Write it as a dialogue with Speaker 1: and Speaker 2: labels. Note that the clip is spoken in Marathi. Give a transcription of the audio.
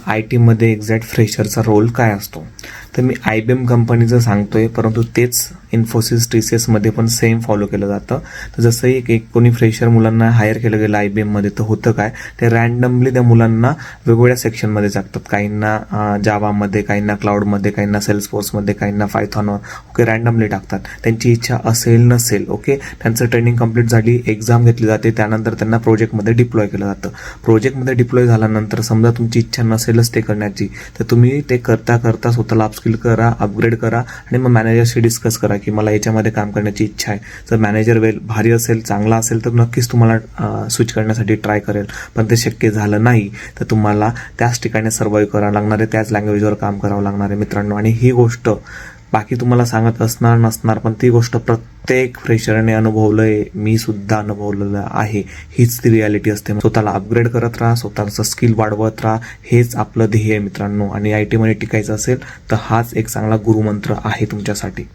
Speaker 1: आय टीमध्ये एक्झॅक्ट फ्रेशरचा रोल काय असतो. तर मी IBM कंपनीचं सांगतोय, परंतु तेच इन्फोसिस TCSमध्ये पण सेम फॉलो केलं जातं. तर जसंही एक कोणी फ्रेशर मुलांना हायर केलं गेलं IBMमध्ये, तर होतं काय, ते रँडमली त्या मुलांना वेगवेगळ्या सेक्शनमध्ये टाकतात. काहींना जावामध्ये, काहींना क्लाउडमध्ये, काहींना सेल्सफोर्समध्ये, काहींना पायथॉनवर, ओके, रँडमली टाकतात. त्यांची इच्छा असेल नसेल, ओके, त्यांचं ट्रेनिंग कंप्लीट झाली, एक्झाम घेतली जाते, त्यानंतर त्यांना प्रोजेक्टमध्ये डिप्लॉय केलं जातं. प्रोजेक्टमध्ये डिप्लॉय झाल्यानंतर समजा तुमची इच्छा नसेलच ते करण्याची, तर तुम्ही ते करता करता स्वतःला अपस्किल करा, अपग्रेड करा आणि मग मॅनेजरशी डिस्कस करा की मला याच्यामध्ये काम करण्याची इच्छा आहे. जर मॅनेजर भारी असेल, चांगला असेल, तर नक्कीच तुम्हाला स्विच करण्यासाठी ट्राय करेल. पण ते शक्य झालं नाही तर तुम्हाला त्याच ठिकाणी सर्वाईव्ह करावं लागणार आहे, त्याच लँग्वेजवर काम करावं लागणार आहे मित्रांनो. आणि ही गोष्ट बाकी तुम्हाला सांगत असणार नसणार, पण ती गोष्ट प्रत्येक फ्रेशरने अनुभवलंय, मी सुद्धा अनुभवलेलं आहे. हीच ती रियालिटी असते. स्वतःला अपग्रेड करत राहा, स्वतःचं स्किल वाढवत राहा, हेच आपलं ध्येय आहे मित्रांनो. आणि IT मध्ये टिकायचं असेल तर हाच एक चांगला गुरुमंत्र आहे तुमच्यासाठी.